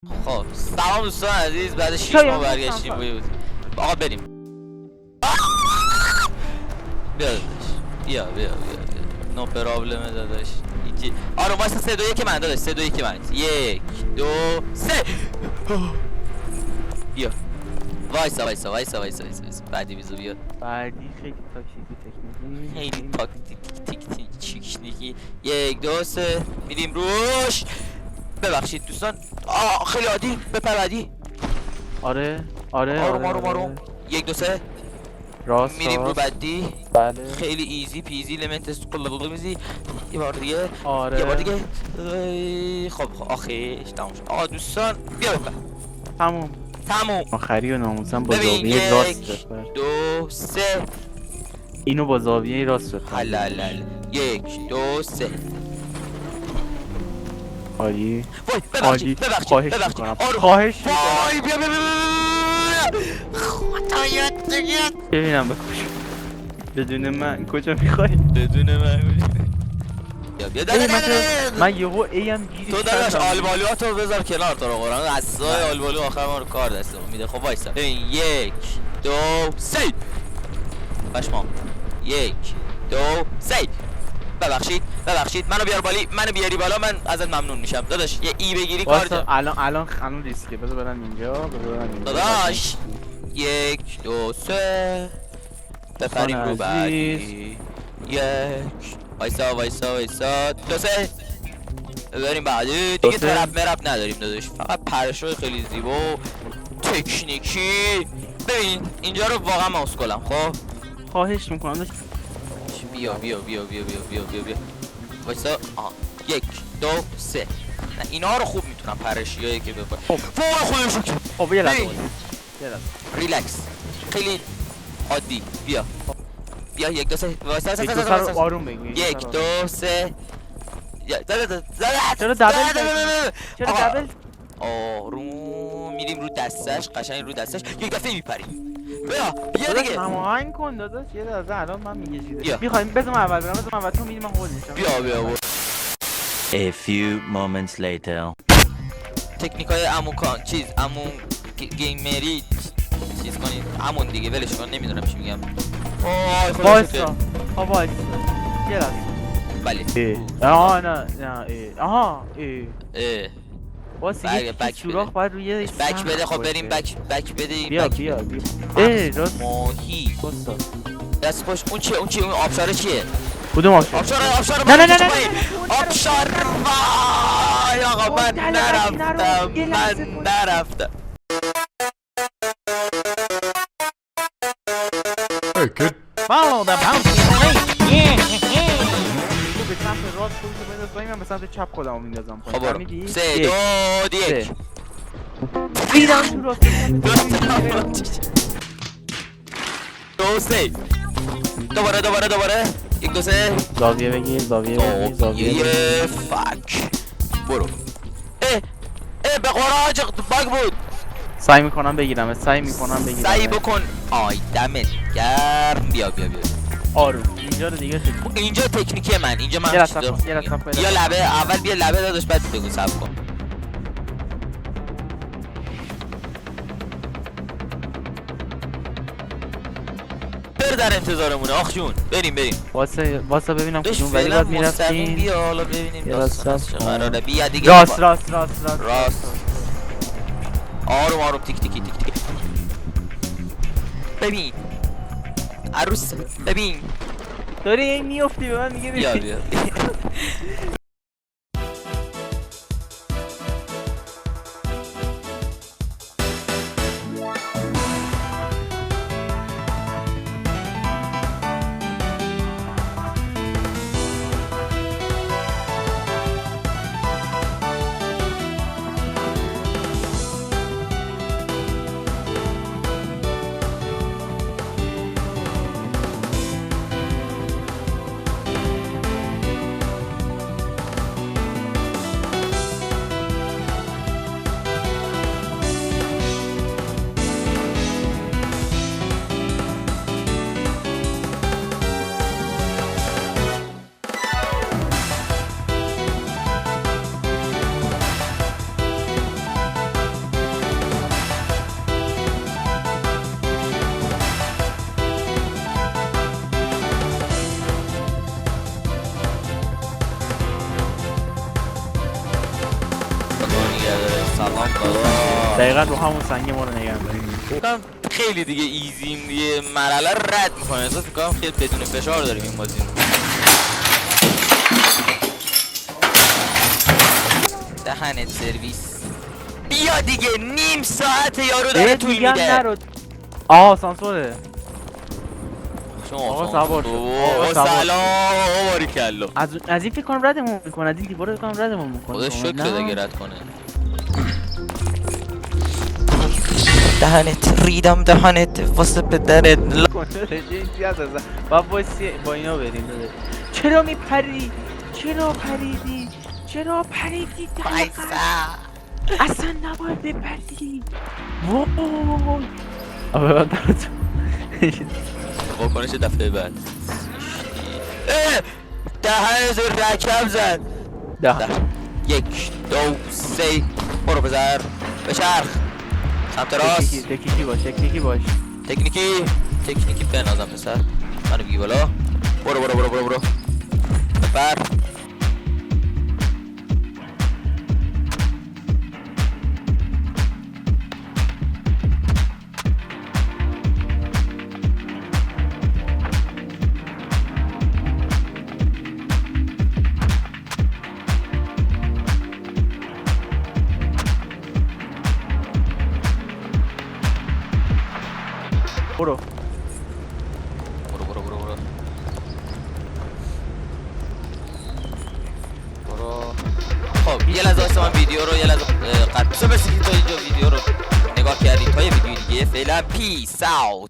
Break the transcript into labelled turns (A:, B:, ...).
A: خب سلام دوستان عزیز، بعد 6 ماه برگشتیم. آقا بریم. بیا داداش، بیا نو پرابلمه داداش. هیچی. آره واسه 3 2 1 من داداش، 3 2 1 من. 1 2 3. بیا وایسا بعدی بیزو بیا.
B: بعدی خیلی
A: تکنیکی 1 2 3 میریم روش. ببخشید دوستان، خیلی عادی. بپر بعدی.
B: آره
A: آروم 1 2 3
B: راست
A: میریم رو بعدی.
B: بله
A: خیلی ایزی پیزی لمنتس کلا میزی. یه بار دیگه.
B: آره
A: یه بار دیگه. خب آخیش تموم شد. آقا دوستان بیا بپر. تموم.
B: آخری و ناموسم با
A: ببین
B: زاویه راست
A: 1
B: بپر.
A: 2 3
B: اینو با زاویه راست بپر.
A: حلال 1 2 3.
B: عالی
A: وای
B: عالی.
A: ببخشید
B: خواهش میکنم
A: وای بیا خدایت دیگه.
B: ببینم بکش بدون من کجا میخوای؟
A: بدون من بیا
B: من یهو ایم گیری
A: تو داداش آلبالواتو بذار کنار. تو رو قرآن قصای آلبالو آخر ما رو کار دستمون میده. خب وایسا ببین 1 2 3 پشمام 1 2 3. ببخشید منو بیاری بالا من ازت ممنون میشم داداش. یه ای بگیری کار جا.
B: الان ریسکه. بذار برم اینجا
A: داداش 1 2 3 بپریم رو بعدی. 1 وایسا 2 3 بریم بعدی. دیگه ترپ نداریم داداش، فقط پرشوی خیلی زیبا و تکنیکی. ببین اینجا رو واقعا ماوس کنم. خب
B: خواهش میکنم
A: بیا وایسا. 1 2 3. نه اینا رو خوب میتونم پرشیایی که بپر. فوق خودشون.
B: خب یه لحظه
A: ریلکس خیلی عادی. بیا 1 2 3
B: وایسا آروم بگیر.
A: 1 2 3
B: چرا دبل
A: آروم میریم رو دستش. قشنگ رو دستش یک دفعه میپریم. بیا دیگه
B: هماهنگ کن داداش. یه لحظه الان من میگه چیزی میخوایم. بذار من اول تو میریم. من هول میشم.
A: بیا
C: A few moments later.
A: تکنیکای امون گیمری چیز کنید. امون دیگه ولش کن. نمیدونم چی میگم.
B: وایسا یه لحظه.
A: بله
B: آها واسه یه
A: بک
B: سوراخ باید روی
A: بک بده. خب بریم بک بده.
B: بیا راست
A: ماهی دست پاش. اون چیه اون آبشاره چیه؟
B: کدوم آبشار؟
A: نه آبشار. وای آقا من نرفتم.
D: Hey kid.
B: Follow the bounty link. تو به سمت راست خودتو بنداز پایین. من به سمت چپ خودمو میندازم پایین.
A: خب
B: فهمیدی؟
A: 3 2 1
B: ریدم تو راست.
A: 2 3 دوباره 1 2 3
B: زاویه بگیر
A: فک. برو. به قراج باگ بود.
B: سعی میکنم بگیرم.
A: سعی بکن. آی دمت گرم. بیا
B: آروم. اینجا رو دیگه
A: اینجا تکنیکی من. اینجا من
B: یه لحظه
A: بیا لبه اول. بیا لبه داداش بعد بگو. صبر کن. در انتظارمونه آخ جون. بریم
B: واسه ببینم کدوم ولی باید میرفتیم.
A: بیا حالا ببینیم داستان چه قراره. بیا دیگه
B: راست
A: آروم تیک ببین عروس. ببین
B: داری میافتی به من میگه
A: بیا سلام داداش.
B: دقیقا رو همون سنگ ما رو نگه داریم.
A: فکرم خیلی دیگه ایزیم دیگه مرحله رو رد میکنه. احساس میکنم خیلی بدون فشار داریم این بازی رو. دهنت سرویس. بیا دیگه نیم ساعت یارو داره توی
B: میگم
A: میده.
B: نرو. آه سانسوره.
A: شما
B: آقا سوار شد.
A: آقا
B: آقا سوار
A: سلام آقا باریکلا.
B: از این فکر کنم ردمون میکنه، از این دیوار فکر کنم ردمون میکنه.
A: خدا شکر دیگه رد کنه. دهنت ریدم دهنت واسه پدرت.
B: با با اینا بریم داده. چرا میپری؟ چرا پریدی؟ چرا پریدی؟ اصلا نباید بپری. وای آبه
A: واکنش دفعه بعد. دهنت رکب زد.
B: ده
A: یک دو سه برو بزر بچرخ سمت راست.
B: تکنیکی باش تکنیکی باش.
A: تکنیکی بنازم پسر. منو بگی بالا. برو بپر.
B: برو
A: خب یه لحظه واسه من ویدیو رو یه لحظه قد بسید تا اینجا ویدیو رو نگاه کردید تا یه ویدیو دیگه. فعلا پیس اوت.